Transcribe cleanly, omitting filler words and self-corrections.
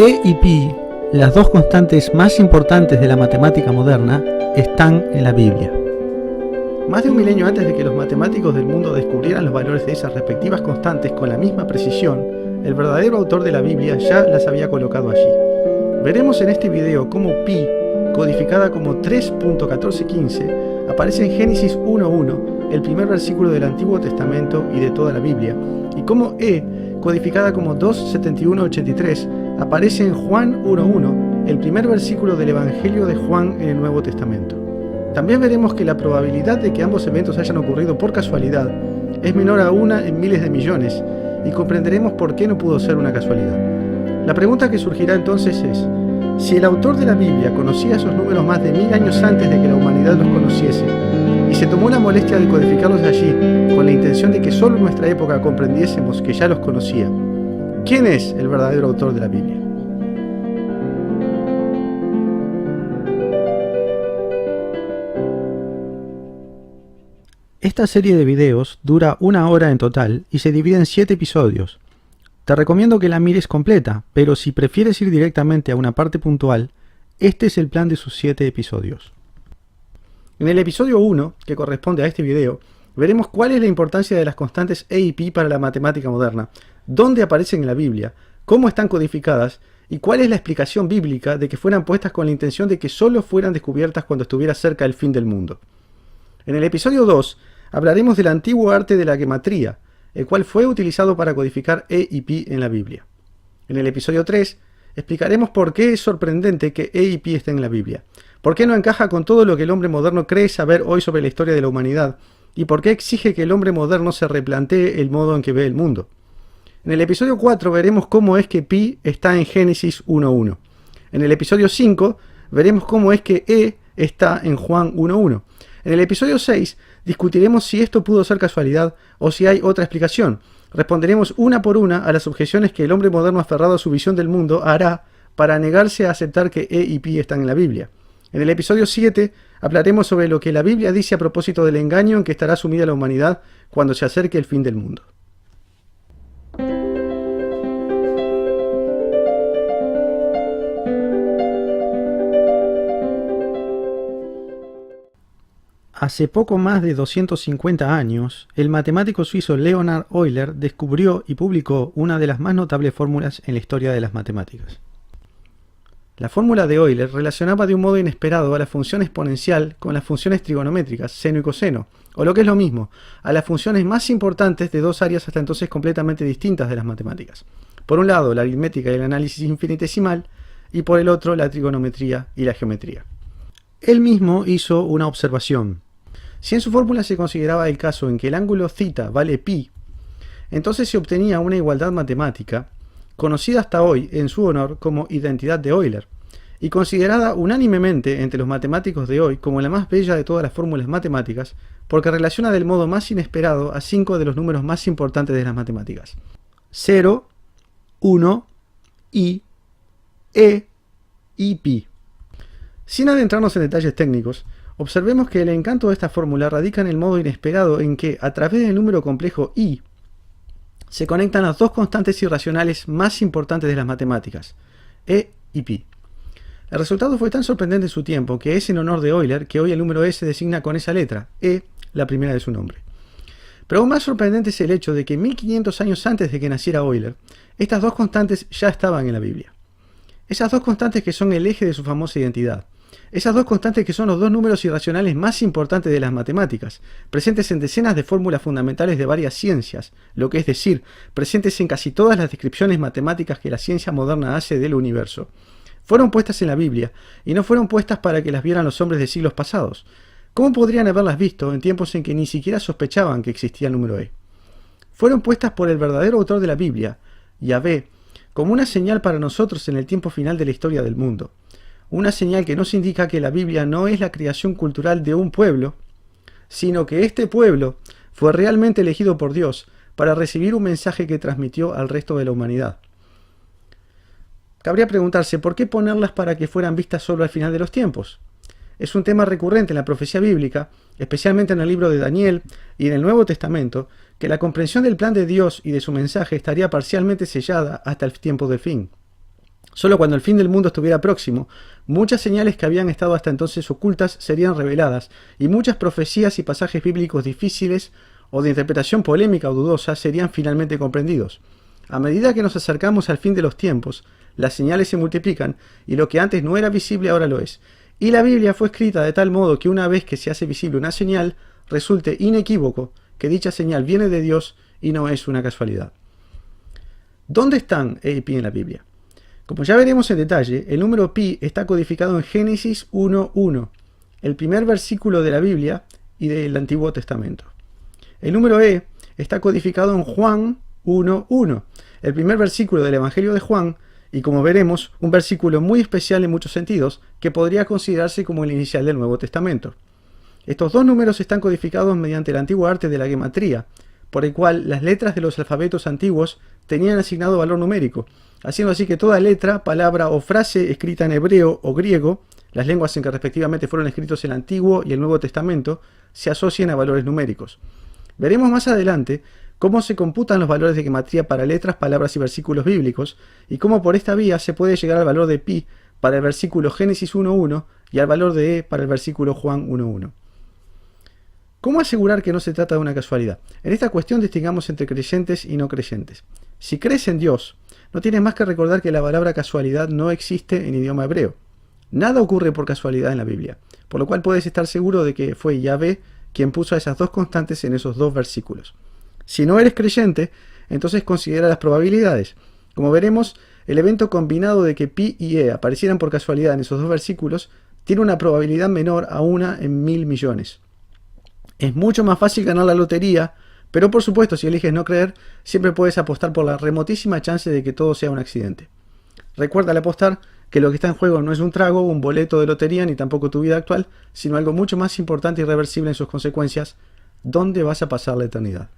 E y pi, las dos constantes más importantes de la matemática moderna, están en la Biblia. Más de un milenio antes de que los matemáticos del mundo descubrieran los valores de esas respectivas constantes con la misma precisión, el verdadero autor de la Biblia ya las había colocado allí. Veremos en este video cómo pi, codificada como 3.1415, aparece en Génesis 1.1, el primer versículo del Antiguo Testamento y de toda la Biblia, y cómo e, codificada como 2.7183, aparece en Juan 1.1, el primer versículo del Evangelio de Juan en el Nuevo Testamento. También veremos que la probabilidad de que ambos eventos hayan ocurrido por casualidad es menor a 1 en miles de millones, y comprenderemos por qué no pudo ser una casualidad. La pregunta que surgirá entonces es, si el autor de la Biblia conocía esos números más de 1000 años antes de que la humanidad los conociese, y se tomó la molestia de codificarlos allí con la intención de que solo en nuestra época comprendiésemos que ya los conocía, ¿quién es el verdadero autor de la Biblia? Esta serie de videos dura 1 hora en total y se divide en 7 episodios. Te recomiendo que la mires completa, pero si prefieres ir directamente a una parte puntual, este es el plan de sus 7 episodios. En el episodio 1, que corresponde a este video, veremos cuál es la importancia de las constantes E y pi para la matemática moderna, dónde aparecen en la Biblia, cómo están codificadas y cuál es la explicación bíblica de que fueran puestas con la intención de que solo fueran descubiertas cuando estuviera cerca el fin del mundo. En el episodio 2, hablaremos del antiguo arte de la gematría, el cual fue utilizado para codificar E y pi en la Biblia. En el episodio 3, explicaremos por qué es sorprendente que E y pi estén en la Biblia, por qué no encaja con todo lo que el hombre moderno cree saber hoy sobre la historia de la humanidad, y por qué exige que el hombre moderno se replantee el modo en que ve el mundo. En el episodio 4 veremos cómo es que pi está en Génesis 1.1. En el episodio 5 veremos cómo es que E está en Juan 1.1. En el episodio 6 discutiremos si esto pudo ser casualidad o si hay otra explicación. Responderemos una por una a las objeciones que el hombre moderno aferrado a su visión del mundo hará para negarse a aceptar que E y pi están en la Biblia. En el episodio 7 hablaremos sobre lo que la Biblia dice a propósito del engaño en que estará sumida la humanidad cuando se acerque el fin del mundo. Hace poco más de 250 años, el matemático suizo Leonhard Euler descubrió y publicó una de las más notables fórmulas en la historia de las matemáticas. La fórmula de Euler relacionaba de un modo inesperado a la función exponencial con las funciones trigonométricas, seno y coseno, o lo que es lo mismo, a las funciones más importantes de dos áreas hasta entonces completamente distintas de las matemáticas. Por un lado, la aritmética y el análisis infinitesimal, y por el otro, la trigonometría y la geometría. Él mismo hizo una observación. Si en su fórmula se consideraba el caso en que el ángulo θ vale pi, entonces se obtenía una igualdad matemática, conocida hasta hoy en su honor como identidad de Euler, y considerada unánimemente entre los matemáticos de hoy como la más bella de todas las fórmulas matemáticas, porque relaciona del modo más inesperado a 5 de los números más importantes de las matemáticas: 0, 1, i, e y pi. Sin adentrarnos en detalles técnicos, observemos que el encanto de esta fórmula radica en el modo inesperado en que, a través del número complejo i, se conectan las dos constantes irracionales más importantes de las matemáticas, E y pi. El resultado fue tan sorprendente en su tiempo que es en honor de Euler que hoy el número E se designa con esa letra, E, la primera de su nombre. Pero aún más sorprendente es el hecho de que 1500 años antes de que naciera Euler, estas dos constantes ya estaban en la Biblia. Esas dos constantes que son el eje de su famosa identidad. Esas dos constantes que son los dos números irracionales más importantes de las matemáticas, presentes en decenas de fórmulas fundamentales de varias ciencias, lo que es decir, presentes en casi todas las descripciones matemáticas que la ciencia moderna hace del universo, fueron puestas en la Biblia, y no fueron puestas para que las vieran los hombres de siglos pasados. ¿Cómo podrían haberlas visto en tiempos en que ni siquiera sospechaban que existía el número E? Fueron puestas por el verdadero autor de la Biblia, Yahvé, como una señal para nosotros en el tiempo final de la historia del mundo. Una señal que nos indica que la Biblia no es la creación cultural de un pueblo, sino que este pueblo fue realmente elegido por Dios para recibir un mensaje que transmitió al resto de la humanidad. Cabría preguntarse, ¿por qué ponerlas para que fueran vistas solo al final de los tiempos? Es un tema recurrente en la profecía bíblica, especialmente en el libro de Daniel y en el Nuevo Testamento, que la comprensión del plan de Dios y de su mensaje estaría parcialmente sellada hasta el tiempo del fin. Solo cuando el fin del mundo estuviera próximo, muchas señales que habían estado hasta entonces ocultas serían reveladas, y muchas profecías y pasajes bíblicos difíciles o de interpretación polémica o dudosa serían finalmente comprendidos. A medida que nos acercamos al fin de los tiempos, las señales se multiplican, y lo que antes no era visible ahora lo es. Y la Biblia fue escrita de tal modo que una vez que se hace visible una señal, resulte inequívoco que dicha señal viene de Dios y no es una casualidad. ¿Dónde están E y Pi en la Biblia? Como ya veremos en detalle, el número pi está codificado en Génesis 1:1, el primer versículo de la Biblia y del Antiguo Testamento. El número e está codificado en Juan 1:1, el primer versículo del Evangelio de Juan, y como veremos, un versículo muy especial en muchos sentidos, que podría considerarse como el inicial del Nuevo Testamento. Estos dos números están codificados mediante el antiguo arte de la gematría, por el cual las letras de los alfabetos antiguos tenían asignado valor numérico, haciendo así que toda letra, palabra o frase escrita en hebreo o griego, las lenguas en que respectivamente fueron escritos el Antiguo y el Nuevo Testamento, se asocien a valores numéricos. Veremos más adelante cómo se computan los valores de gematría para letras, palabras y versículos bíblicos, y cómo por esta vía se puede llegar al valor de pi para el versículo Génesis 1:1 y al valor de e para el versículo Juan 1:1. ¿Cómo asegurar que no se trata de una casualidad? En esta cuestión distingamos entre creyentes y no creyentes. Si crees en Dios, no tienes más que recordar que la palabra casualidad no existe en idioma hebreo. Nada ocurre por casualidad en la Biblia, por lo cual puedes estar seguro de que fue Yahvé quien puso esas dos constantes en esos dos versículos. Si no eres creyente, entonces considera las probabilidades. Como veremos, el evento combinado de que pi y e aparecieran por casualidad en esos dos versículos tiene una probabilidad menor a 1 en 1000 millones. Es mucho más fácil ganar la lotería, pero por supuesto, si eliges no creer, siempre puedes apostar por la remotísima chance de que todo sea un accidente. Recuerda al apostar que lo que está en juego no es un trago, un boleto de lotería, ni tampoco tu vida actual, sino algo mucho más importante y irreversible en sus consecuencias: ¿dónde vas a pasar la eternidad?